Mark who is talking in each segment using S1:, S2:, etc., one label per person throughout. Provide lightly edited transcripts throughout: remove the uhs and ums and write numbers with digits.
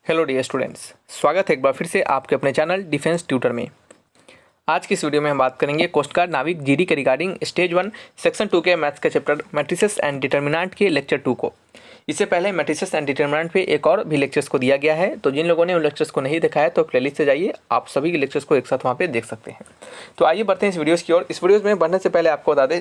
S1: Hello dear students, स्वागत है एक बार फिर से आपके अपने चैनल डिफेंस ट्यूटर में। आज की इस वीडियो में हम बात करेंगे कोस्ट गार्ड नाविक जीडी के रिगार्डिंग स्टेज 1 सेक्शन 2 के मैथ्स के चैप्टर मैट्रिसेस एंड डिटर्मिनेंट के लेक्चर 2 को। इससे पहले मैट्रिसेस एंड डिटर्मिनेंट पे एक और भी लेक्चर्स को दिया गया है, तो जिन लोगों ने उन लेक्चर्स को नहीं देखा है तो प्लेलिस्ट से जाइए, आप सभी के लेक्चर्स को एक साथ वहाँ पे देख सकते हैं। तो आइए बढ़ते हैं इस वीडियोस की ओर। इस वीडियोस में बढ़ने से पहले आपको बता दें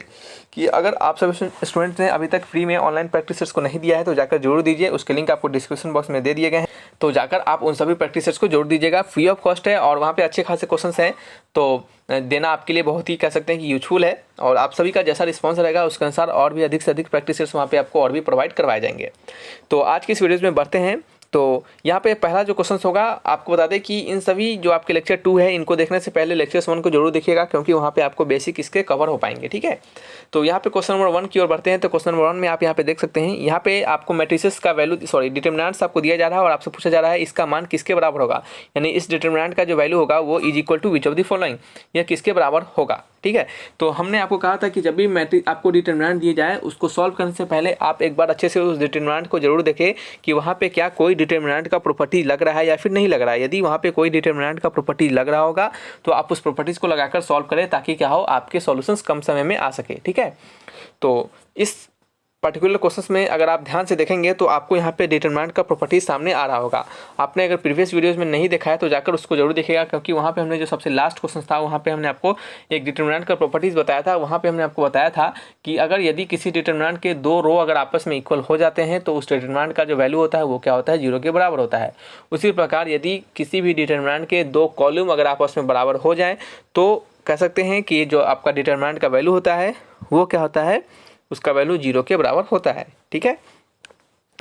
S1: कि अगर आप सभी स्टूडेंट्स ने अभी तक फ्री में ऑनलाइन प्रैक्टिस को नहीं दिया है तो जाकर जरूर दीजिए। उसके लिंक आपको डिस्क्रिप्शन बॉक्स में दे दिए गए हैं, तो जाकर आप उन सभी प्रैक्टिस को जोड़ दीजिएगा। फ्री ऑफ कॉस्ट है और वहाँ पे अच्छे खासे क्वेश्चंस हैं, तो देना आपके लिए बहुत ही कह सकते हैं कि यूजफुल है। और आप सभी का जैसा रिस्पांस रहेगा उसके अनुसार और भी अधिक से अधिक प्रैक्टिस वहाँ पे आपको और भी प्रोवाइड करवाए जाएंगे। तो आज की इस वीडियोज़ में बढ़ते हैं। तो यहाँ पे पहला जो क्वेश्चन होगा, आपको बता दें कि इन सभी जो आपके लेक्चर 2 है इनको देखने से पहले लेक्चर 1 को जरूर देखिएगा, क्योंकि वहाँ पे आपको बेसिक इसके कवर हो पाएंगे। ठीक है, तो यहाँ पे क्वेश्चन नंबर 1 की ओर बढ़ते हैं। तो क्वेश्चन नंबर 1 में आप यहाँ पे देख सकते हैं, यहाँ पे आपको मैट्रिसेस का वैल्यू डिटर्मिनेंट्स आपको दिया जा रहा है और आपसे पूछा जा रहा है इसका मान किसके बराबर होगा, यानी इस डिटर्मिनेंट का जो वैल्यू होगा वो is equal to which of the following, यह किसके बराबर होगा। ठीक है, तो हमने आपको कहा था कि जब भी मैट्रिक्स आपको डिटर्मिनेंट दिए जाए उसको सॉल्व करने से पहले आप एक बार अच्छे से उस डिटर्मिनेंट को जरूर देखें कि वहाँ पे क्या कोई डिटर्मिनेंट का प्रॉपर्टी लग रहा है या फिर नहीं लग रहा है। यदि वहाँ पे कोई डिटर्मिनेंट का प्रॉपर्टी लग रहा होगा तो आप उस प्रॉपर्टीज को लगाकर सॉल्व करें, ताकि क्या हो, आपके सॉल्यूशंस कम समय में आ सके। ठीक है, तो इस पर्टिकुलर क्वेश्चंस में अगर आप ध्यान से देखेंगे तो आपको यहाँ पे डिटर्मिनेंट का प्रॉपर्टी सामने आ रहा होगा। आपने अगर प्रीवियस वीडियोस में नहीं देखा है तो जाकर उसको जरूर देखिएगा, क्योंकि वहाँ पे हमने जो सबसे लास्ट क्वेश्चन था वहाँ पे हमने आपको एक डिटर्मिनेंट का प्रॉपर्टीज बताया था। वहाँ पे हमने आपको बताया था कि अगर यदि किसी डिटर्मिनेंट के दो रो अगर आपस में इक्वल हो जाते हैं तो उस डिटर्मिनेंट का जो वैल्यू होता है वो क्या होता है, 0 के बराबर होता है। उसी प्रकार यदि किसी भी डिटर्मिनेंट के दो कॉलम अगर आपस में बराबर हो जाए तो कह सकते हैं कि जो आपका डिटर्मिनेंट का वैल्यू होता है वो क्या होता है, उसका वैल्यू 0 के बराबर होता है। ठीक है,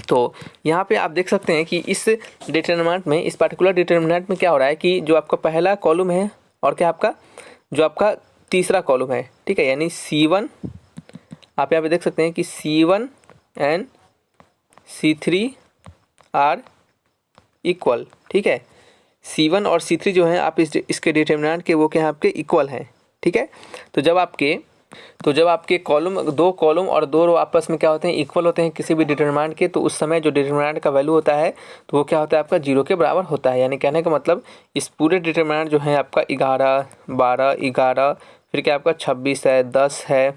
S1: तो यहाँ पे आप देख सकते हैं कि इस डिटर्मिनेंट में, इस पर्टिकुलर डिटर्मिनेंट में क्या हो रहा है कि जो आपका पहला कॉलम है और क्या आपका जो आपका तीसरा कॉलम है, ठीक है, यानी C1, आप यहाँ पे देख सकते हैं कि C1 and C3 are equal. ठीक है, C1 और C3 जो है आप इसके डिटर्मिनेंट के वो क्या आपके इक्वल हैं। ठीक है, तो जब आपके कॉलम, दो कॉलम और दो रो आपस में क्या होते हैं, इक्वल होते हैं किसी भी डिटर्मिनेंट के, तो उस समय जो डिटर्मिनेंट का वैल्यू होता है तो वो क्या होता है, आपका 0 के बराबर होता है। यानी कहने का मतलब इस पूरे डिटर्मिनेंट जो है आपका 11, 12, 11, फिर क्या आपका 26 है, 10 है,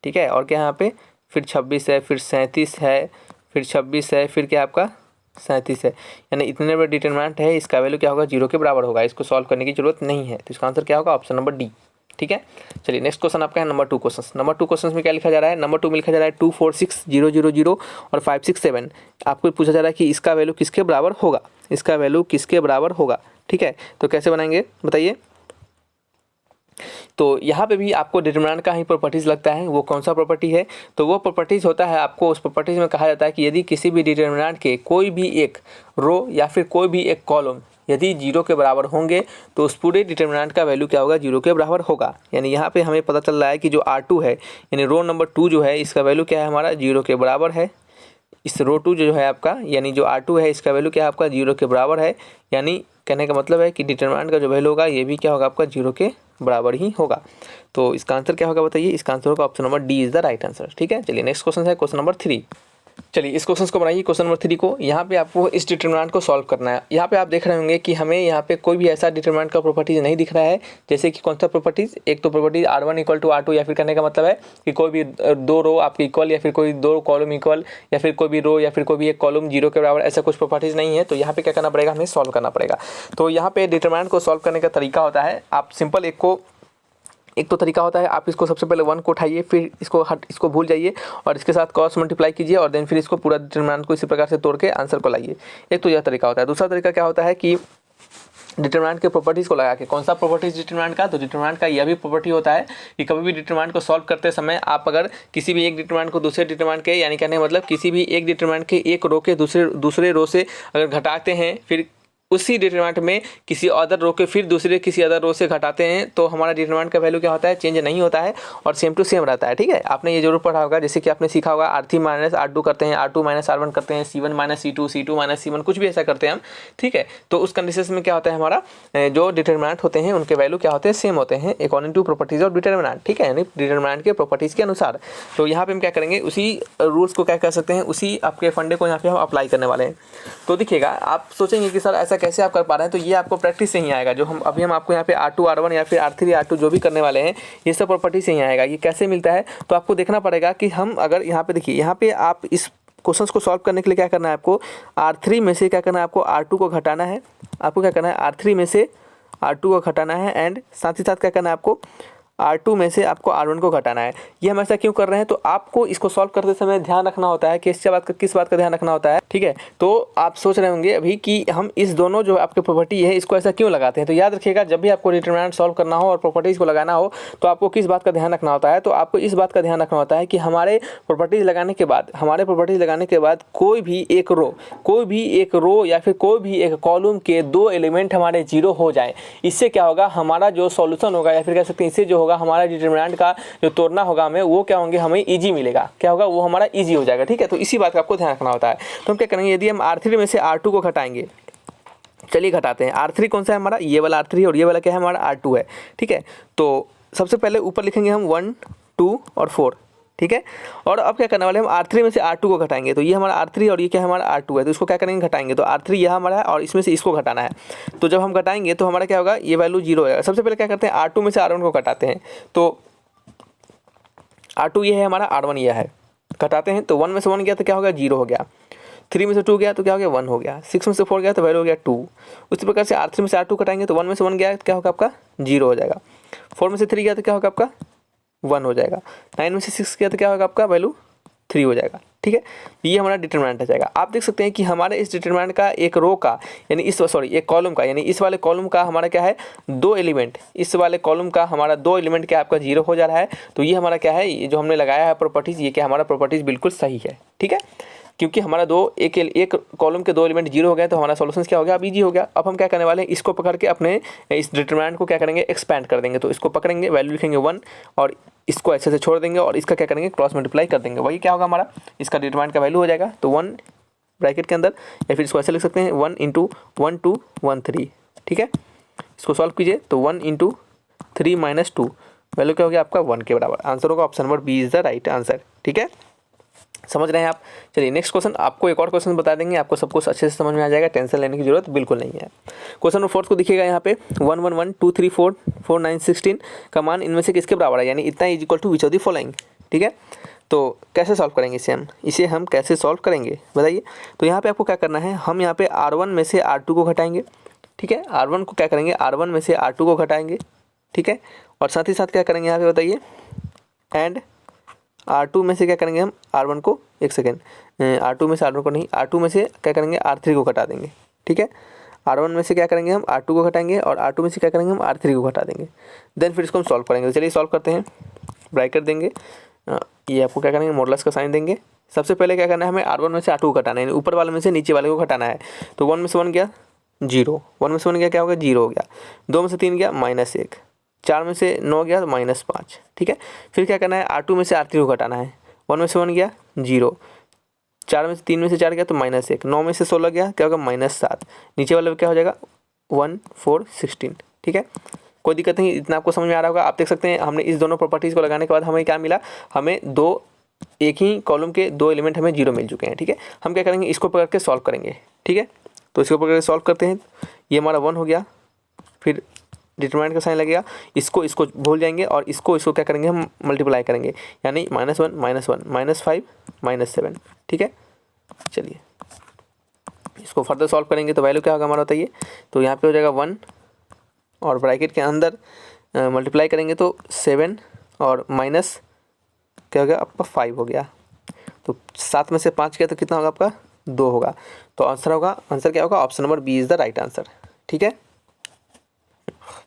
S1: ठीक है, और क्या यहाँ पे फिर 26 है, फिर 37 है, फिर 26 है, फिर क्या आपका 37 है, यानी इतने बड़े डिटर्मिनेंट है, इसका वैल्यू क्या होगा, 0 के बराबर होगा। इसको सॉल्व करने की जरूरत नहीं है, तो इसका आंसर क्या होगा, ऑप्शन नंबर डी। ठीक है, चलिए नेक्स्ट क्वेश्चन आपका है नंबर 2 क्वेश्चन। नंबर 2 क्वेश्चन में क्या लिखा जा रहा है, नंबर 2 में लिखा जा रहा है 2, 4, 6, 0, 0, 0 और 5, 6, 7। आपको पूछा जा रहा है कि इसका वैल्यू किसके बराबर होगा, इसका वैल्यू किसके बराबर होगा। ठीक है, तो कैसे बनाएंगे बताइए। तो यहाँ पे भी आपको डिटर्मिनेंट का ही प्रॉपर्टीज़ लगता है। वो कौन सा प्रॉपर्टी है, तो वो प्रॉपर्टीज़ होता है, आपको उस प्रॉपर्टीज़ में कहा जाता है कि यदि किसी भी डिटर्मिनेंट के कोई भी एक रो या फिर कोई भी एक कॉलम यदि 0 के बराबर होंगे तो उस पूरे डिटर्मिनेंट का वैल्यू क्या होगा, 0 के बराबर होगा। यानी यहाँ पे हमें पता चल रहा है कि जो R2 है, यानी रो नंबर 2 जो है, इसका वैल्यू क्या है हमारा, 0 के बराबर है। इस रो 2 जो है आपका, यानी जो R2 है, इसका वैल्यू क्या है आपका, 0 के बराबर है। यानी कहने का मतलब है कि डिटर्मिनेंट का जो वैल्यू होगा ये भी क्या होगा आपका, 0 के बराबर ही होगा। तो इसका आंसर क्या होगा बताइए, इसका आंसर होगा option number D is the right answer. ठीक है, चलिए नेक्स्ट क्वेश्चन है क्वेश्चन नंबर 3। चलिए इस क्वेश्चन को बनाइए, क्वेश्चन नंबर 3 को। यहाँ पे आपको इस डिटर्मिनेंट को सॉल्व करना है। यहाँ पे आप देख रहे होंगे कि हमें यहाँ पे कोई भी ऐसा डिटर्मिनेंट का प्रॉपर्टीज नहीं दिख रहा है, जैसे कि कौन सा प्रॉपर्टीज, एक तो properties R1 equal to R2, या फिर कहने का मतलब है कि कोई भी दो रो आपके इक्वल, या फिर कोई दो कॉलम इक्वल, या फिर कोई भी रो या फिर कोई भी एक कॉलम 0 के बराबर, ऐसा कुछ प्रॉपर्टीज नहीं है। तो यहाँ पे क्या करना पड़ेगा, हमें सॉल्व करना पड़ेगा। तो यहाँ पे डिटर्मिनेंट को सॉल्व करने का तरीका होता है, आप सिंपल एक तो तरीका होता है, आप इसको सबसे पहले 1 को उठाइए, फिर इसको भूल जाइए और इसके साथ क्रॉस मल्टीप्लाई कीजिए और देन फिर इसको पूरा डिटर्मिनेंट को इसी प्रकार से तोड़ के आंसर को लाइए। एक तो यह तरीका होता है। दूसरा तरीका क्या होता है कि डिटर्मिनेंट के प्रॉपर्टीज़ को लगा के, कौन सा प्रॉपर्टीज डिटर्मिनेंट का, तो डिटर्मिनेंट का यह भी प्रॉपर्टी होता है कि कभी भी डिटर्मिनेंट को सॉल्व करते समय आप अगर किसी भी एक डिटर्मिनेंट को दूसरे डिटर्मिनेंट के, यानी कहने मतलब किसी भी एक डिटर्मिनेंट के एक रो के दूसरे रो से अगर घटाते हैं, फिर उसी डिटरमिनेंट में किसी अदर रो के फिर दूसरे किसी अदर रो से घटाते हैं तो हमारा डिटरमिनेंट का वैल्यू क्या होता है, चेंज नहीं होता है और सेम टू सेम रहता है। ठीक है, आपने ये जरूर पढ़ा होगा, जैसे कि आपने सीखा होगा R3 माइनस R2 करते हैं, R2 माइनस R1 करते हैं, C1 minus C2, C2 minus C1, कुछ भी ऐसा करते हैं हम। ठीक है, तो उस कंडीशन में क्या होता है, हमारा जो डिटरमिनेंट होते हैं उनके वैल्यू क्या होते हैं, सेम होते हैं according to properties of determinant. ठीक है, यानी डिटरमिनेंट के प्रॉपर्टीज के अनुसार। तो यहाँ पे हम क्या करेंगे, उसी रूल्स को क्या कर सकते हैं, उसी आपके फंडे को यहाँ पे हम अप्लाई करने वाले हैं। तो देखिएगा, आप सोचेंगे कि सर ऐसा कैसे आप कर पा रहे हैं, तो ये आपको प्रैक्टिस से ही आएगा। जो हम आपको यहाँ पे R2 R1 या फिर R3 R2 जो भी करने वाले हैं, ये सब प्रॉपर्टी से ही आएगा। ये कैसे मिलता है, तो आपको देखना पड़ेगा कि हम अगर यहाँ पे देखिए, यहाँ पे आप इस क्वेश्चंस को सॉल्व करने के लिए क्या करना है, आपको R3 में से क्या करना है, आपको R2 को घटाना है। आपको क्या करना है, R3 में से R2 को घटाना है एंड साथ ही साथ क्या करना है, आपको R2 में से आपको R1 को घटाना है। ये हम ऐसा क्यों कर रहे हैं, तो आपको इसको सॉल्व करते समय ध्यान रखना होता है कि किस बात का ध्यान रखना होता है। ठीक है, तो आप सोच रहे होंगे अभी कि हम इस दोनों जो आपके प्रॉपर्टी है इसको ऐसा क्यों लगाते हैं, तो याद रखिएगा, जब भी आपको डिटरमिनेंट सॉल्व करना हो और प्रॉपर्टीज़ को लगाना हो तो आपको किस बात का ध्यान रखना होता है, तो आपको इस बात का ध्यान रखना होता है कि हमारे प्रॉपर्टीज़ लगाने के बाद कोई भी एक रो या फिर कोई भी एक कॉलम के 2 एलिमेंट हमारे जीरो हो जाए। इससे क्या होगा, हमारा जो सॉल्यूशन होगा या फिर कह सकते हैं इससे जो होगा हमारा डिटरमिनेंट का जो तोड़ना होगा हमें, वो क्या होंगे, हमें इजी मिलेगा। क्या होगा, वो हमारा इजी हो जाएगा। ठीक है, तो इसी बात का आपको ध्यान रखना होता है। तो हम क्या करेंगे, यदि हम R3 में से R2 को घटाएंगे, चलिए घटाते हैं। R3 कौन सा है हमारा, ये वाला R3 है और ये वाला क्या है हमारा R2 है। ठीक है, तो सबसे पहले ऊपर लिखेंगे हम 1 2 और 4। ठीक है, और अब क्या करने वाले हम R3 में से R2 को घटाएंगे, तो ये हमारा R3 और ये क्या है हमारा R2 है, तो इसको क्या करेंगे, घटाएंगे। तो R3 यह हमारा है और इसमें से इसको घटाना है। तो जब हम घटाएंगे तो हमारा क्या होगा, ये वैल्यू 0 होगा। सबसे पहले क्या करते हैं, R2 में से R1 को घटाते हैं। तो R2 ये है हमारा, R1 ये है, घटाते हैं तो 1 में से 1 गया तो क्या हो गया, 0 हो गया। 3 में से 2 गया तो क्या हो गया, 1 हो गया। 6 में से 4 गया तो वैल्यू हो गया 2। उसी प्रकार से R3 में से R2 घटाएंगे तो 1 में से 1 गया तो क्या होगा आपका, 0 हो जाएगा। 4 में से 3 गया तो क्या होगा आपका, 1 हो जाएगा। 9 में से 6 गया तो क्या होगा आपका, वैल्यू 3 हो जाएगा। ठीक है, ये हमारा डिटरमिनेंट आ जाएगा। आप देख सकते हैं कि हमारे इस डिटरमिनेंट का एक रो का यानी एक कॉलम का, यानी इस वाले कॉलम का हमारा क्या है, 2 एलिमेंट, इस वाले कॉलम का हमारा 2 एलिमेंट क्या आपका 0 हो जा रहा है। तो ये हमारा क्या है, ये जो हमने लगाया है प्रॉपर्टीज, ये क्या हमारा प्रॉपर्टीज बिल्कुल सही है। ठीक है, क्योंकि हमारा एक कॉलम के 2 एलिमेंट 0 हो गए तो हमारा सॉल्यूशन क्या हो गया, अब इजी हो गया। अब हम क्या करने वाले हैं, इसको पकड़ के अपने इस डिटरमिनेंट को क्या करेंगे, एक्सपैंड कर देंगे। तो इसको पकड़ेंगे, वैल्यू लिखेंगे 1 और इसको ऐसे से छोड़ देंगे और इसका क्या करेंगे, क्रॉस मल्टीप्लाई कर देंगे। वही क्या होगा हमारा, इसका डिटरमिनेंट का वैल्यू हो जाएगा। तो 1 ब्रैकेट के अंदर, या फिर इसको ऐसे लिख सकते हैं 1 × 1 2 1 3। ठीक है, इसको सॉल्व कीजिए तो 1 × 3 - 2 वैल्यू क्या हो गया आपका, 1 के बराबर। आंसर होगा option number B is the right answer. ठीक है, समझ रहे हैं आप। चलिए नेक्स्ट क्वेश्चन, आपको एक और क्वेश्चन बता देंगे, आपको सब कुछ अच्छे से समझ में आ जाएगा, टेंशन लेने की जरूरत बिल्कुल नहीं है। क्वेश्चन नंबर 4 को देखिएगा, यहाँ पे 1 1 1 2 3 4 4 9 16 का मान इनमें से किसके बराबर है, यानी इतना is equal to which of the following. ठीक है, तो कैसे सॉल्व करेंगे इसे हम कैसे सॉल्व करेंगे बताइए। तो यहाँ पे आपको क्या करना है, हम यहाँ पे R1 में से R2 को घटाएंगे। ठीक है, R1 को क्या करेंगे, R1 में से R2 को घटाएंगे। ठीक है, और साथ ही साथ क्या करेंगे यहाँ पे बताइए, एंड R2 में से क्या करेंगे हम, R1 को, एक सेकेंड, R2 में से R1 को नहीं, R2 में से क्या करेंगे, R3 को घटा देंगे। ठीक है, R1 में से क्या करेंगे हम, R2 को घटाएंगे और R2 में से क्या करेंगे हम, R3 को घटा देंगे। देन फिर इसको हम सॉल्व करेंगे। तो चलिए सॉल्व करते हैं, ब्रैकेट देंगे, ये आपको क्या करेंगे, मॉडुलस का साइन देंगे। सबसे पहले क्या करना है, हमें R1 में से R2 को घटाना है, ऊपर वाले में से नीचे वाले को घटाना है। तो 1 में से 1 गया 0, 1 में से 1 गया क्या होगा, 0 हो गया। 2 में से 3 गया -1, 4 में से 9 गया तो -5। ठीक है, फिर क्या करना है, R2 में से R3 को घटाना है। 1 में से 1 गया 0, 4 में से 3 में से 4 गया तो -1, 9 में से 16 गया क्या होगा, -7, नीचे वाले क्या हो जाएगा 1 4 16। ठीक है, कोई दिक्कत नहीं, इतना आपको समझ में आ रहा होगा। आप देख सकते हैं हमने इस दोनों प्रॉपर्टीज़ को लगाने के बाद हमें क्या मिला, हमें एक ही कॉलम के 2 एलिमेंट हमें 0 मिल चुके हैं। ठीक है, हम क्या करेंगे, इसको पकड़ के सॉल्व करेंगे। ठीक है, तो इसको पकड़ के सॉल्व करते हैं, ये हमारा 1 हो गया, फिर डिटरमिनेंट का साइन लगेगा, इसको भूल जाएंगे और इसको क्या करेंगे, हम मल्टीप्लाई करेंगे, यानी -1 -1 -5 -7। ठीक है, चलिए इसको फर्दर सॉल्व करेंगे तो वैल्यू क्या होगा हमारा बताइए। तो यहाँ पे हो जाएगा 1 और ब्रैकेट के अंदर मल्टीप्लाई करेंगे तो 7 और माइनस क्या हो गया आपका 5 हो गया। तो 7 में से 5 गया तो कितना होगा आपका, 2 होगा। तो आंसर क्या होगा, option number B is the right answer. ठीक है,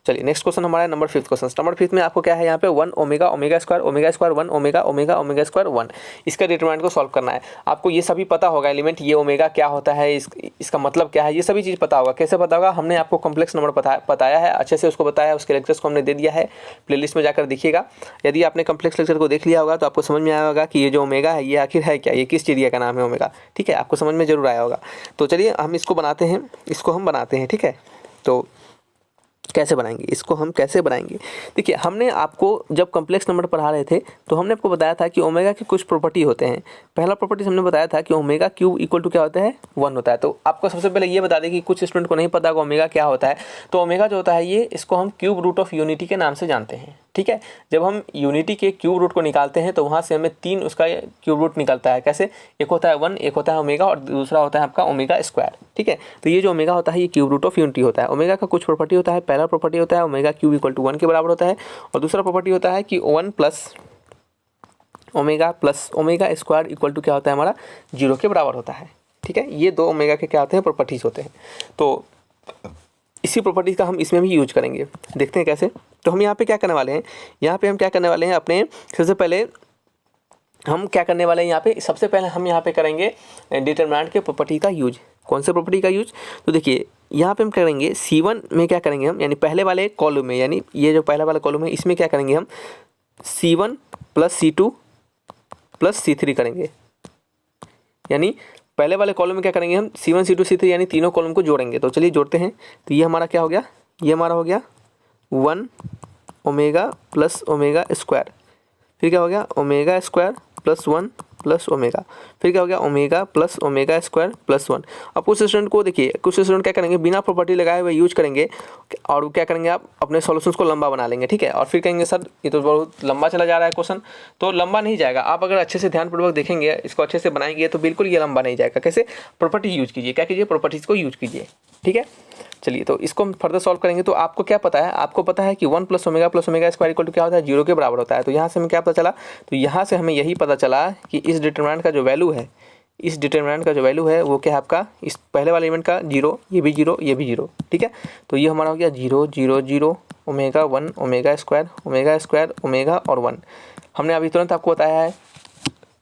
S1: चलिए नेक्स्ट क्वेश्चन हमारा नंबर 5 क्वेश्चन। नंबर 5 में आपको क्या है यहाँ पे 1 omega omega square 1 omega omega omega square 1, इसका डिटरमिनेंट को सॉल्व करना है। आपको ये सभी पता होगा एलिमेंट, ये ओमेगा क्या होता है, इसका मतलब क्या है, ये सभी चीज़ पता होगा। कैसे पता होगा, हमने आपको कॉम्प्लेक्स नंबर बताया है, अच्छे से उसको बताया है, उसके लेक्चर्स को हमने दे दिया है, प्लेलिस्ट में जाकर देखिएगा। यदि आपने कॉम्प्लेक्स लेक्चर को देख लिया होगा तो आपको समझ में आया होगा कि ये जो ओमेगा है ये आखिर है क्या, ये किस चिड़िया का नाम है ओमेगा। ठीक है, आपको समझ में जरूर आया होगा। तो चलिए हम इसको बनाते हैं, इसको हम बनाते हैं। ठीक है, तो कैसे बनाएंगे इसको, हम कैसे बनाएंगे। देखिए हमने आपको जब कॉम्प्लेक्स नंबर पढ़ा रहे थे तो हमने आपको बताया था कि ओमेगा के कुछ प्रॉपर्टी होते हैं। पहला प्रॉपर्टी हमने बताया था कि ओमेगा क्यूब इक्वल टू क्या होता है, 1 होता है। तो आपको सबसे पहले ये बता दें कि कुछ स्टूडेंट को नहीं पता होगा ओमेगा क्या होता है। तो ओमेगा जो होता है ये, इसको हम क्यूब रूट ऑफ यूनिटी के नाम से जानते हैं। ठीक है, जब हम यूनिटी के क्यूब रूट को निकालते हैं तो वहाँ से हमें 3 उसका क्यूब रूट निकलता है। कैसे, एक होता है 1, एक होता है ओमेगा और दूसरा होता है आपका ओमेगा स्क्वायर। ठीक है, तो ये जो ओमेगा होता है ये क्यूब रूट ऑफ यूनिटी होता है। ओमेगा का कुछ प्रॉपर्टी होता है, पहला प्रॉपर्टी होता है ओमेगा क्यूब इक्वल टू 1 के बराबर होता है, और दूसरा प्रॉपर्टी होता है कि 1 plus omega square equal to क्या होता है हमारा, 0 के बराबर होता है। ठीक है, ये दो ओमेगा के क्या होते हैं, प्रॉपर्टीज होते हैं। तो इसी प्रॉपर्टीज का हम इसमें भी यूज करेंगे, देखते हैं कैसे। तो हम यहाँ पे क्या करने वाले हैं, यहाँ पे हम क्या करने वाले हैं, अपने सबसे पहले हम क्या करने वाले हैं यहाँ पे, सबसे पहले हम यहाँ पे करेंगे डिटरमिनेंट के प्रॉपर्टी का यूज। कौन से प्रॉपर्टी का यूज, तो देखिए यहाँ पे हम करेंगे C1 में क्या करेंगे हम, यानी पहले वाले कॉलम में, यानी ये जो पहला वाला कॉलम है इसमें क्या करेंगे हम C1 plus C2 plus C3 करेंगे। यानी पहले वाले कॉलम में क्या करेंगे हम C1 C2 C3 यानी तीनों कॉलम को जोड़ेंगे। तो चलिए जोड़ते हैं। तो ये हमारा क्या हो गया, ये हमारा हो गया 1 ओमेगा प्लस ओमेगा स्क्वायर, फिर क्या हो गया omega square plus 1 plus omega, फिर क्या हो गया omega plus omega square plus 1। अब कुछ स्टूडेंट को देखिए, कुछ स्टूडेंट क्या करेंगे, बिना प्रॉपर्टी लगाए हुए यूज करेंगे और क्या करेंगे, आप अपने सॉल्यूशंस को लंबा बना लेंगे। ठीक है, और फिर कहेंगे सर ये तो बहुत लंबा चला जा रहा है क्वेश्चन। तो लंबा नहीं जाएगा, आप अगर अच्छे से ध्यानपूर्वक देखेंगे, इसको अच्छे से बनाएंगे तो बिल्कुल ये लंबा नहीं जाएगा। कैसे, प्रॉपर्टी यूज कीजिए, क्या कीजिए, प्रॉपर्टीज को यूज कीजिए। ठीक है, चलिए तो इसको हम फर्दर सॉल्व करेंगे। तो आपको क्या पता है, आपको पता है कि 1 plus omega square equal to क्या होता है, 0 के बराबर होता है। तो यहाँ से हमें क्या पता चला, तो यहाँ से हमें यही पता चला कि इस डिटरमिनेंट का जो वैल्यू है, इस डिटरमिनेंट का जो वैल्यू है वो क्या है आपका, इस पहले वाले एलिमेंट का 0, ये भी 0, ये भी 0। ठीक है, तो ये हमारा हो गया 0 0 0 ओमेगा 1 ओमेगा स्क्वायर ओमेगा और 1। हमने अभी तुरंत आपको बताया है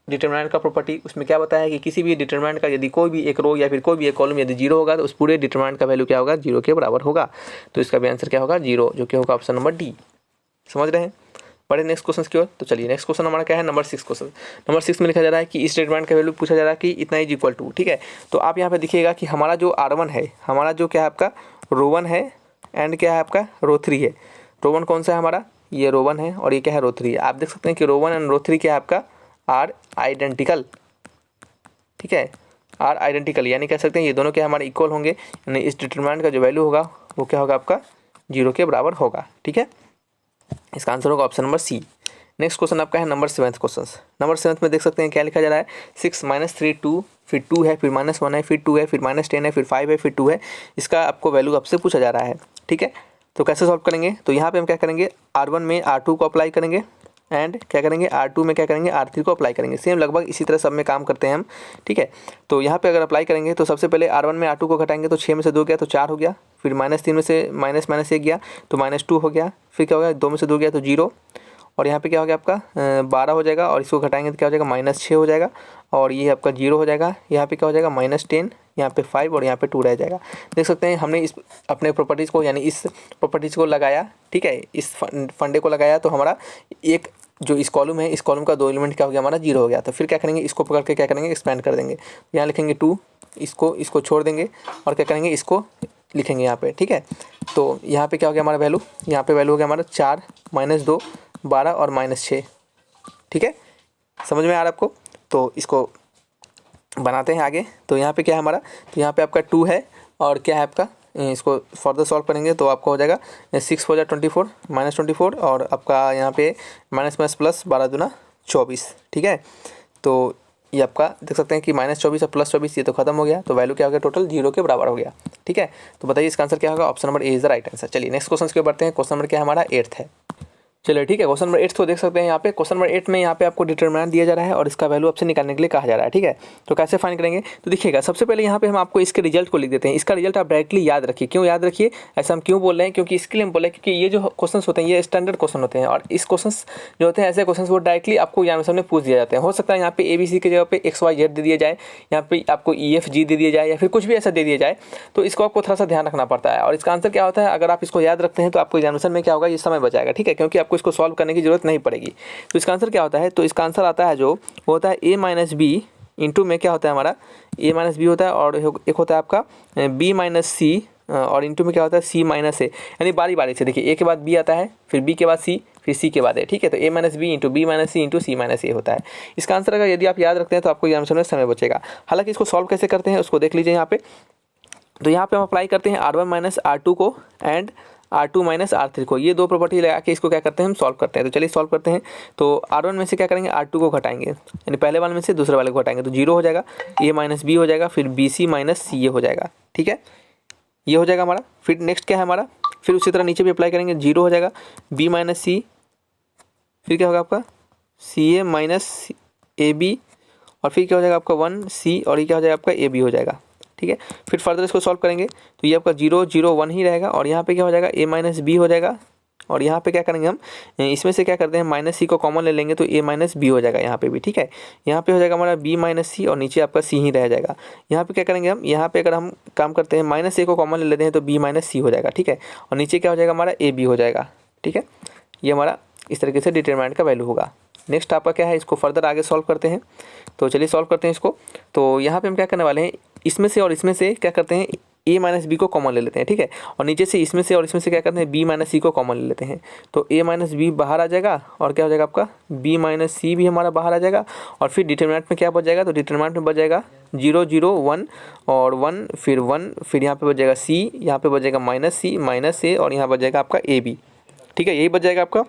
S1: डिटरमिनेंट का प्रॉपर्टी, उसमें क्या बताया है कि किसी भी डिटरमिनेंट का यदि कोई भी एक रो या फिर कोई भी एक कॉलम यदि 0 होगा तो उस पूरे डिटरमिनेंट का वैल्यू क्या होगा, 0 के बराबर होगा। तो इसका भी आंसर क्या होगा, 0, जो कि होगा ऑप्शन नंबर डी। समझ रहे हैं, बड़े नेक्स्ट क्वेश्चन की ओर। तो चलिए नेक्स्ट क्वेश्चन हमारा क्या है, नंबर 6 क्वेश्चन। नंबर 6 में लिखा जा रहा है कि इस डिटरमिनेंट का वैल्यू पूछा जा रहा है कि इतना इज इक्वल टू। ठीक है, तो आप यहाँ पे देखिएगा कि हमारा जो R1 है, हमारा जो क्या है आपका रो 1 है एंड क्या है आपका रो 3 है। रो 1 कौन सा है हमारा, ये रो 1 है और ये क्या है रो 3 है। आप देख सकते हैं कि रो 1 एंड रो 3 क्या है आपका आर आइडेंटिकल। ठीक है, आर आइडेंटिकल यानी कह सकते हैं ये दोनों क्या हमारे इक्वल होंगे, यानी इस डिटरमिनेंट का जो वैल्यू होगा वो क्या होगा आपका 0 के बराबर होगा। ठीक है, इसका आंसर होगा option number C. Next question आपका है नंबर 7 क्वेश्चन। नंबर 7 में देख सकते हैं क्या लिखा जा रहा है, 6 - 3 2, फिर 2 है, फिर -1 है, फिर 2 है, फिर -10 है, फिर 5 है, फिर 2 है। इसका आपको वैल्यू आपसे पूछा जा रहा है। ठीक है, तो कैसे सॉल्व करेंगे, तो यहाँ पे हम क्या करेंगे, R1 में R2 को अप्लाई करेंगे एंड क्या करेंगे R2 में क्या करेंगे R3 को अप्लाई करेंगे। सेम लगभग इसी तरह सब में काम करते हैं हम। ठीक है, तो यहाँ पे अगर अप्लाई करेंगे तो सबसे पहले R1 में R2 को घटाएंगे तो 6 में से 2 गया तो 4 हो गया, फिर -3 में से -1 गया तो -2 हो गया, फिर क्या हो गया 2 में से 2 गया तो 0, और यहाँ पे क्या हो गया आपका 12 हो जाएगा, और इसको घटाएंगे तो क्या हो जाएगा -6 हो जाएगा, और ये आपका 0 हो जाएगा। यहाँ पे क्या हो जाएगा -10, यहाँ पे 5 और यहाँ पे 2 रह जाएगा। देख सकते हैं हमने इस अपने प्रॉपर्टीज़ को यानी इस प्रॉपर्टीज़ को लगाया। ठीक है, इस फंडे को लगाया तो हमारा एक जो इस कॉलम है, इस कॉलम का 2 एलिमेंट क्या हो गया हमारा 0 हो गया। तो फिर क्या करेंगे, इसको पकड़ के क्या करेंगे एक्सपेंड कर देंगे। यहाँ लिखेंगे 2, इसको छोड़ देंगे और क्या करेंगे इसको लिखेंगे यहाँ पे। ठीक है, तो यहाँ पे क्या हो गया हमारा वैल्यू, यहाँ पे वैल्यू हो गया हमारा 4 - 2 12 और -6। ठीक है, समझ में आ रहा है आपको। तो इसको बनाते हैं आगे। तो यहाँ पे क्या है हमारा, तो यहाँ पे आपका 2 है और क्या है आपका, इसको फर्दर सॉल्व करेंगे तो आपका हो जाएगा 6 4 24 -24 और आपका यहाँ पे प्लस 12 दूना 24। ठीक है, तो ये आपका देख सकते हैं कि -24 और +24 ये तो खत्म हो गया, तो वैल्यू क्या हो गया टोटल 0 के बराबर हो गया। ठीक है, तो बताइए इसका आंसर क्या होगा, option number A is the right answer. चलिए नेक्स्ट क्वेश्चन के बढ़ते हैं। क्वेश्चन नंबर क्या है हमारा 8th है। चलिए ठीक है, क्वेश्चन नंबर 8 को देख सकते हैं यहाँ पे। क्वेश्चन नंबर 8 में यहाँ पे आपको डिटरमिनेंट दिया जा रहा है और इसका वैल्यू आपसे निकालने के लिए कहा जा रहा है। ठीक है, तो कैसे फाइंड करेंगे, तो देखिएगा सबसे पहले यहाँ पे हम आपको इसके रिजल्ट को लिख देते हैं। इसका रिजल्ट आप डायरेक्टली याद रखिए। क्यों याद रखिए, ऐसा हम क्यों बोल रहे हैं, क्योंकि इसके लिए हम बोल रहे हैं क्योंकि ये जो क्वेश्चन होते हैं ये स्टैंडर्ड क्वेश्चन होते हैं और इस क्वेश्चन जो होते हैं ऐसे क्वेश्चन वो डायरेक्टली आपको एग्जामिनेशन में पूछ दिए जाते हैं। हो सकता है यहाँ पे ABC की जगह पे XYZ दे दिया जाए, यहाँ पे आपको EFG दे दिया जाए या फिर कुछ भी ऐसा दे दिया जाए, तो इसको आपको थोड़ा सा ध्यान रखना पड़ता है। और इसका आंसर क्या होता है, अगर आप इसको याद रखते हैं तो आपको एग्जामिनेशन में क्या होगा, ये समय बचाएगा। ठीक है, क्योंकि आपको इसको सॉल्व करने की जरूरत नहीं पड़ेगी। तो इसका आंसर क्या होता है, तो इसका आंसर आता है जो वो होता है A - B इंटू में क्या होता है हमारा A - B होता है और एक होता है आपका B - C और इंटू में क्या होता है C - A, यानी बारी बारी से देखिए A के बाद B आता है, फिर B के बाद C, फिर C के बाद A। ठीक है, तो A - B into B - C into C - A होता है। इसका आंसर अगर यदि आप याद रखते हैं तो आपको एग्जामिनेशन में समय बचेगा। हालांकि इसको सॉल्व कैसे करते हैं उसको देख लीजिए यहाँ पे। तो यहाँ पे हम अप्लाई करते हैं R1 - R2 को एंड R2 - R3 को, ये दो प्रॉपर्टी लगा के इसको क्या करते हैं हम सॉल्व करते हैं। तो चलिए सॉल्व करते हैं। तो R1 में से क्या करेंगे, R2 को घटाएंगे, यानी पहले वाले में से दूसरे वाले को घटाएंगे तो 0 हो जाएगा, A - B हो जाएगा, फिर BC - C हो जाएगा। ठीक है, ये हो जाएगा हमारा। फिर नेक्स्ट क्या है हमारा, फिर उसी तरह नीचे भी अप्लाई करेंगे, 0 हो जाएगा, B - C, फिर क्या होगा आपका CA - AB और फिर क्या हो जाएगा आपका 1C और ये क्या हो जाएगा आपका AB हो जाएगा। ठीक है, फिर फर्दर इसको सॉल्व करेंगे तो ये आपका 0 0 1 ही रहेगा और यहाँ पे क्या हो जाएगा A - B हो जाएगा और यहाँ पे क्या करेंगे हम इसमें से क्या करते हैं -C को कॉमन ले लेंगे तो A - B हो जाएगा यहाँ पे भी। ठीक है, यहाँ पे हो जाएगा हमारा B - C और नीचे आपका C ही रह जाएगा। यहाँ पे क्या करेंगे हम, यहाँ पे अगर हम काम करते हैं -A को कॉमन ले लेते हैं तो B - C हो जाएगा। ठीक है, और नीचे क्या हो जाएगा हमारा AB हो जाएगा। ठीक है, ये हमारा इस तरीके से डिटरमिनेंट का वैल्यू होगा। नेक्स्ट आपका क्या है, इसको फर्दर आगे सॉल्व करते हैं। तो चलिए सॉल्व करते हैं इसको। तो यहाँ पे हम क्या करने वाले हैं, इसमें से और इसमें से क्या करते हैं A - B को कॉमन ले लेते हैं। ठीक है, और नीचे से इसमें से और इसमें से क्या करते हैं B - C को कॉमन ले लेते हैं। तो A - B बाहर आ जाएगा और क्या हो जाएगा आपका B - C भी हमारा बाहर आ जाएगा और फिर डिटरमिनेंट में क्या बच जाएगा, तो डिटरमिनेंट में बच जाएगा 0 0 1 और 1 फिर यहाँ पे बच जाएगा C, यहाँ पे बच जाएगा -C -A और यहाँ बच जाएगा आपका AB। ठीक है, यही बच जाएगा आपका,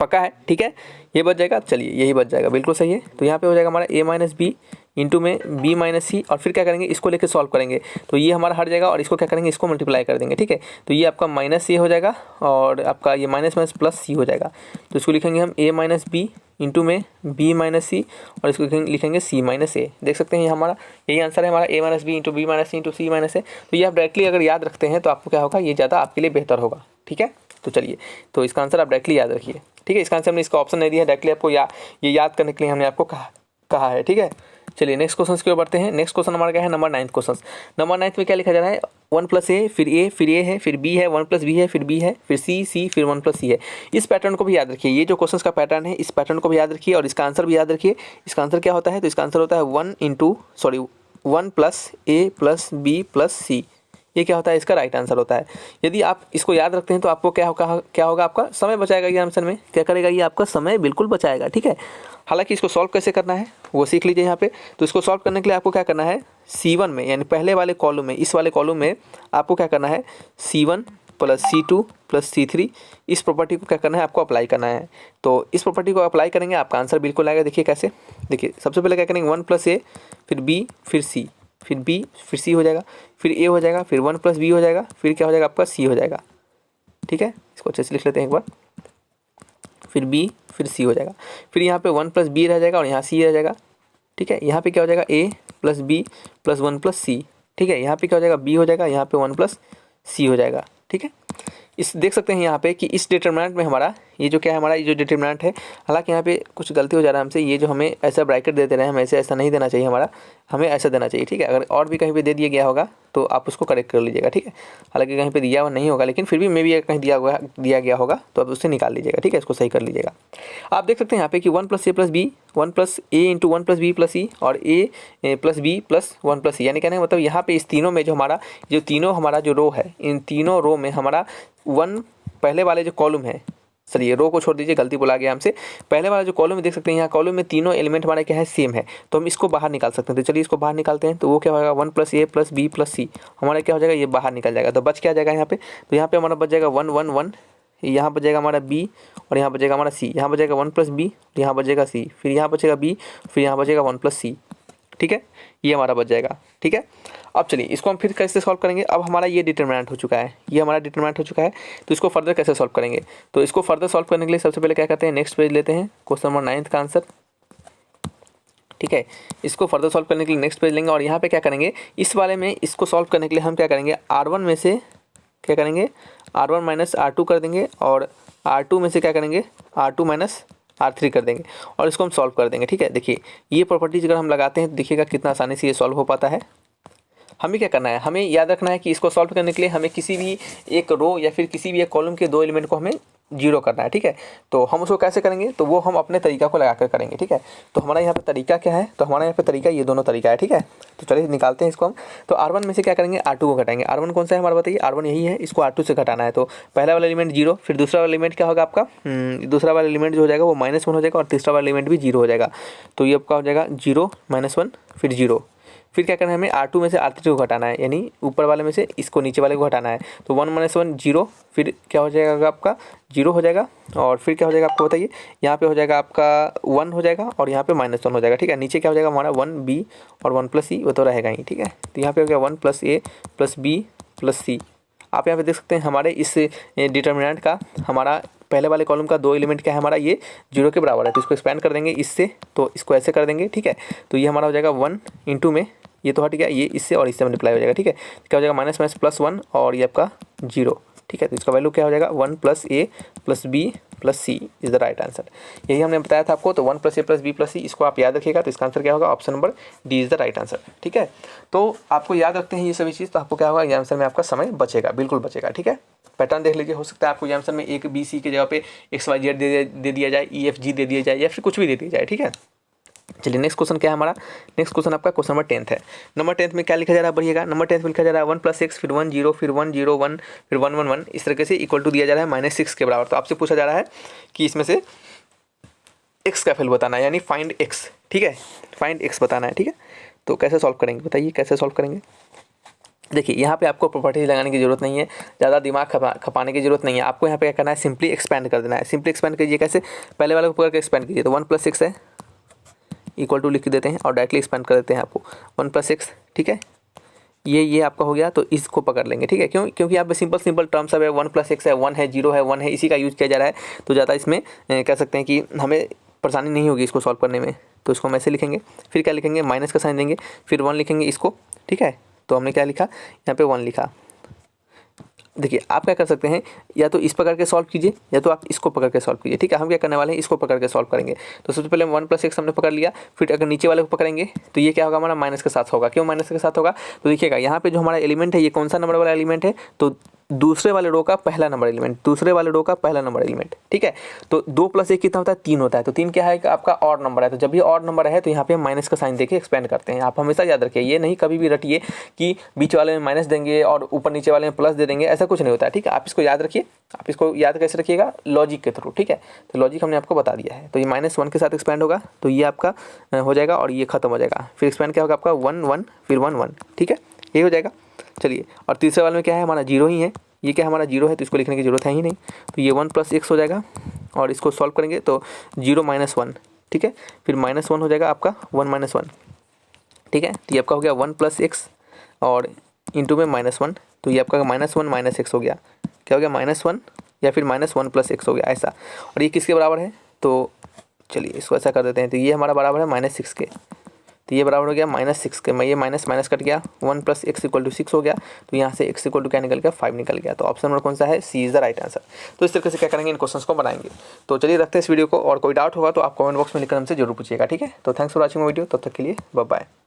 S1: पक्का है। ठीक है, ये बच जाएगा, चलिए यही बच जाएगा, बिल्कुल सही है। तो यहाँ पे हो जाएगा हमारा A - B इंटू में B - C और फिर क्या करेंगे इसको लेके सॉल्व करेंगे तो ये हमारा हट जाएगा और इसको क्या करेंगे इसको मल्टीप्लाई कर देंगे। ठीक है, तो ये आपका -A हो जाएगा और आपका ये माइनस प्लस C हो जाएगा। तो इसको लिखेंगे हम A - B इंटू में B - C और इसको लिखेंगे C - A। देख सकते हैं ये हमारा यही आंसर है हमारा A - B into B - C into C - A। तो ये आप डायरेक्टली अगर याद रखते हैं तो आपको क्या होगा, ये ज़्यादा आपके लिए बेहतर होगा। ठीक है, तो चलिए, तो इसका आंसर आप डायरेक्टली याद रखिए। ठीक है, इसका आंसर हमने इसका ऑप्शन नहीं दिया है, डायरेक्टली आपको ये याद करने के लिए हमने आपको कहा है। ठीक है, चलिए नेक्स्ट क्वेश्चन की ओर बढ़ते हैं। नेक्स्ट क्वेश्चन हमारा क्या है, नंबर 9 क्वेश्चन। नंबर 9 में क्या लिखा जा रहा है, 1 + A फिर A है, फिर B है, 1 + B है, फिर B है, फिर C फिर 1 + C है। इस पैटर्न को भी याद रखिए, ये जो क्वेश्चन का पैटर्न है इस पैटर्न को भी याद रखिए और इसका आंसर भी याद रखिए। इसका आंसर क्या होता है, तो इसका आंसर होता है 1 + A + B + C। ये क्या होता है, इसका राइट आंसर होता है। यदि आप इसको याद रखते हैं तो आपको क्या होगा आपका समय बचाएगा, ये आंसर में क्या करेगा, ये आपका समय बिल्कुल बचाएगा। ठीक है, हालांकि इसको सॉल्व कैसे करना है वो सीख लीजिए यहाँ पे। तो इसको सॉल्व करने के लिए आपको क्या करना है, C1 में यानी पहले वाले कॉलम में, इस वाले कॉलम में आपको क्या करना है, C1 + C2 + C3 इस प्रॉपर्टी को क्या करना है, आपको अप्लाई करना है। तो इस प्रॉपर्टी को अप्लाई करेंगे आपका आंसर बिल्कुल आएगा। देखिए कैसे, देखिए सबसे पहले क्या करेंगे 1 + A फिर B फिर C फिर B फिर C हो जाएगा, फिर A हो जाएगा, फिर 1 + B हो जाएगा, फिर क्या हो जाएगा आपका C हो जाएगा। ठीक है, इसको अच्छे से लिख लेते हैं एक बार, फिर B फिर C हो जाएगा, फिर यहाँ पे 1 + B रह जाएगा और यहाँ C रह जाएगा। ठीक है, यहाँ पे क्या हो जाएगा A + B + 1 + C। ठीक है, यहाँ पे क्या हो जाएगा B हो जाएगा, यहाँ पे 1 + C हो जाएगा। ठीक है, इस देख सकते हैं यहाँ पे कि इस डिटरमिनेंट में हमारा ये जो क्या है, हमारा ये जो डिटरमिनेंट है, हालांकि यहाँ पे कुछ गलती हो जा रहा है हमसे, ये जो हमें ऐसा ब्रैकेट देते रहे, हमें ऐसा नहीं देना चाहिए, हमें ऐसा देना चाहिए। ठीक है, अगर और भी कहीं पे दे दिया गया होगा तो आप उसको करेक्ट कर लीजिएगा। ठीक है, हालांकि कहीं पे दिया हुआ नहीं होगा लेकिन फिर भी मे भी कहीं दिया गया होगा तो आप उससे निकाल लीजिएगा। ठीक है, इसको सही कर लीजिएगा। आप देख सकते हैं यहाँ पे कि 1 + A + B 1 + A into 1 + B + C और A + B + 1 + C, यानी कहने का मतलब यहाँ पे इस तीनों में जो तीनों हमारा जो रो है, इन तीनों रो में हमारा 1 पहले वाले जो कॉलम है, चलिए रो को छोड़ दीजिए, गलती बोला गया हमसे, पहले वाला जो कॉलम देख सकते हैं यहाँ कॉलम में तीनों एलिमेंट हमारे क्या है, सेम है, तो हम इसको बाहर निकाल सकते हैं। तो चलिए इसको बाहर निकालते हैं। तो वो क्या होगा, 1 + A + B + C हमारा क्या हो जाएगा, ये बाहर निकल जाएगा। तो बच क्या जाएगा यहाँ पे, तो यहाँ पे हमारा बच जाएगा 1 1 1, यहाँ बचेगा हमारा B और यहाँ बचेगा हमारा C, यहाँ बचेगा 1 + B, यहाँ बचेगा C, फिर यहाँ बचेगा B, फिर यहाँ बचेगा 1 + C। ठीक है, ये हमारा बच जाएगा। ठीक है, अब चलिए इसको हम फिर कैसे सॉल्व करेंगे। अब हमारा ये डिटरमिनेंट हो चुका है, ये हमारा डिटरमिनेंट हो चुका है, तो इसको फर्दर कैसे सॉल्व करेंगे। तो इसको फर्दर सॉल्व करने के लिए सबसे पहले क्या करते हैं, नेक्स्ट पेज लेते हैं, क्वेश्चन नंबर 9 का आंसर। ठीक है, इसको फर्दर सॉल्व करने के लिए नेक्स्ट पेज लेंगे और यहाँ पे क्या करेंगे, इस वाले में इसको सॉल्व करने के लिए हम क्या करेंगे, R1 में से क्या करेंगे, R1 माइनस R2 कर देंगे और R2 में से क्या करेंगे, R2 माइनस R3 कर देंगे और इसको हम सॉल्व कर देंगे। ठीक है, देखिए ये प्रॉपर्टीज अगर हम लगाते हैं तो देखिएगा कितना आसानी से ये सॉल्व हो पाता है। हमें क्या करना है, हमें याद रखना है कि इसको सॉल्व करने के लिए हमें किसी भी एक रो या फिर किसी भी एक कॉलम के 2 एलिमेंट को हमें जीरो करना है। ठीक है, तो हम उसको कैसे करेंगे, तो वो हम अपने तरीका को लगाकर करेंगे। ठीक है, तो हमारा यहाँ पे तरीका क्या है, तो हमारा यहाँ पे तरीका ये दोनों तरीका है। ठीक है, तो चलिए निकालते हैं इसको हम। तो R1 में से क्या करेंगे, R2 को घटाएंगे। R1 कौन सा है हमारा बताइए, R1 यही है, इसको R2 से घटाना है। तो पहला वाला एलिमेंट 0, फिर दूसरा वाला एलिमेंट क्या होगा आपका, दूसरा वाला एलिमेंट जो हो जाएगा वो -1 हो जाएगा और तीसरा वाला एलिमेंट भी 0 हो जाएगा। तो ये आपका हो जाएगा 0 -1 फिर 0। फिर क्या करना है, हमें R2 में से R3 को घटाना है, यानी ऊपर वाले में से इसको नीचे वाले को घटाना है। तो 1 - 1 0, फिर क्या हो जाएगा आपका 0 हो जाएगा और फिर क्या हो जाएगा आपको बताइए, यहाँ पे हो जाएगा आपका 1 हो जाएगा और यहाँ पे -1 हो जाएगा। ठीक है, नीचे क्या हो जाएगा हमारा 1b और 1 + e, वो तो रहेगा ही। ठीक है, तो यहाँ पे हो गया 1 + a + b + c। आप यहाँ पे देख सकते हैं हमारे इस डिटर्मिनेंट का हमारा पहले वाले कॉलम का 2 एलिमेंट क्या है हमारा, ये 0 के बराबर है। तो इसको एक्सपेंड कर देंगे इससे, तो इसको ऐसे कर देंगे। ठीक है, तो ये हमारा हो जाएगा 1 × में ये तो हट गया, ये इससे और इससे मल्टीप्लाई हो जाएगा। ठीक है, क्या हो जाएगा माइनस +1 और ये आपका 0। ठीक है, तो इसका वैल्यू क्या हो जाएगा 1 + a + b + c is the right answer. यही हमने बताया था आपको। तो 1 + a + b + c, इसको आप याद रखिएगा। तो इसका आंसर क्या होगा, option number D is the right answer. ठीक है, तो आपको याद रखते हैं ये सभी चीज़, तो आपको क्या होगा, ये आंसर में आपका समय बचेगा, बिल्कुल बचेगा। ठीक है, पैटर्न देख लीजिए, हो सकता है आपको ये आंसर में एक बी सी की जगह पे XYZ दे दिया जाए, EFG दे दिया जाए या फिर कुछ भी दे दिया जाए। ठीक है, चलिए नेक्स्ट क्वेश्चन क्या है हमारा, नेक्स्ट क्वेश्चन आपका क्वेश्चन नंबर 10 है। नंबर 10 में क्या लिखा जा रहा है, बढ़िएगा। नंबर 10 में लिखा जा रहा है 1 + x फिर 1 0 फिर 1 0 1 फिर 1 1 1, इस तरीके से इक्वल टू दिया जा रहा है -6 के बराबर। तो आपसे पूछा जा रहा है कि इसमें से x का वैल्यू बताना है, यानी फाइंड x। ठीक है, फाइंड x बताना है। ठीक है, तो कैसे सॉल्व करेंगे बताइए, कैसे सॉल्व करेंगे। देखिए यहाँ पे आपको प्रॉपर्टीज लगाने की जरूरत नहीं है, ज़्यादा दिमाग खपाने की जरूरत नहीं है। आपको यहाँ पे क्या करना है, सिंपली एक्सपेंड कर देना है। सिंपली एक्सपेंड कीजिए, कैसे, पहले वाले को पकड़ के एक्सपेंड कीजिए। तो 1 + x है इक्वल टू लिख देते हैं और डायरेक्टली एक्सपेंड कर देते हैं आपको 1 + x। ठीक है, ये आपका हो गया, तो इसको पकड़ लेंगे। ठीक है, क्योंकि यहाँ पे सिंपल टर्म्स सब है, 1 + x है, 1 है, 0 है, 1 है, इसी का यूज़ किया जा रहा है। तो ज़्यादा इसमें कह सकते हैं कि हमें परेशानी नहीं होगी इसको सॉल्व करने में। तो इसको हम ऐसे लिखेंगे, फिर क्या लिखेंगे, माइनस का साइन देंगे, फिर 1 लिखेंगे इसको। ठीक है, तो हमने क्या लिखा, यहाँ पे 1 लिखा। देखिए आप क्या कर सकते हैं, या तो इस पकड़ के सॉल्व कीजिए या तो आप इसको पकड़ के सॉल्व कीजिए। ठीक है, हम क्या करने वाले हैं, इसको पकड़ के सॉल्व करेंगे। तो सबसे पहले 1 + x हमने पकड़ लिया, फिर अगर नीचे वाले को पकड़ेंगे तो ये क्या होगा हमारा माइनस के साथ होगा। क्यों माइनस के साथ होगा, तो देखिएगा यहाँ पे जो हमारा एलिमेंट है ये कौन सा नंबर वाला एलिमेंट है, तो दूसरे वाले रो का पहला नंबर एलिमेंट, दूसरे वाले रो का पहला नंबर एलिमेंट। ठीक है, तो 2 + 1 कितना होता है, 3 होता है। तो 3 क्या है, आपका ऑड नंबर है। तो जब भी ऑड नंबर है तो यहाँ पे हम माइनस का साइन देके एक्सपेंड करते हैं। आप हमेशा याद रखिए, ये नहीं कभी भी रटिए कि बीच वाले में माइनस देंगे और ऊपर नीचे वाले में प्लस दे देंगे, ऐसा कुछ नहीं होता है। ठीक है, आप इसको याद रखिए। आप इसको याद कैसे रखिएगा, लॉजिक के थ्रू। ठीक है, तो लॉजिक हमने आपको बता दिया है। तो ये -1 के साथ एक्सपेंड होगा, तो ये आपका हो जाएगा और ये खत्म हो जाएगा। फिर एक्सपेंड क्या होगा आपका 1 1 फिर 1 1। ठीक है, ये हो जाएगा। चलिए, और तीसरे वाले में क्या है, हमारा 0 ही है। ये क्या हमारा 0 है, तो इसको लिखने की जरूरत है ही नहीं। तो ये 1 + x हो जाएगा और इसको सॉल्व करेंगे तो 0 - 1। ठीक है, फिर -1 हो जाएगा आपका 1 - 1। ठीक है, तो ये आपका हो गया 1 + x और इंटू में -1। तो ये आपका -1 - x हो गया। क्या हो गया, -1 या फिर -1 + x हो गया ऐसा। और ये किसके बराबर है, तो चलिए इसको ऐसा कर देते हैं। तो ये हमारा बराबर है -6 के। तो ये बराबर हो गया -6 के। मैं ये माइनस कट गया, 1 + x = 6 हो गया। तो यहाँ से x = क्या निकल गया, 5 निकल गया। तो ऑप्शन नंबर कौन सा है, सी इज़ द राइट आंसर। तो इस तरीके से क्या करेंगे, इन क्वेश्चंस को बनाएंगे। तो चलिए रखते हैं इस वीडियो को, और कोई डाउट होगा तो आप कमेंट बॉक्स में लिखकर हमसे जरूर पूछिएगा। ठीक है, तो थैंक्स फॉर वॉचिंग वीडियो, तब तक के लिए बाय बाय।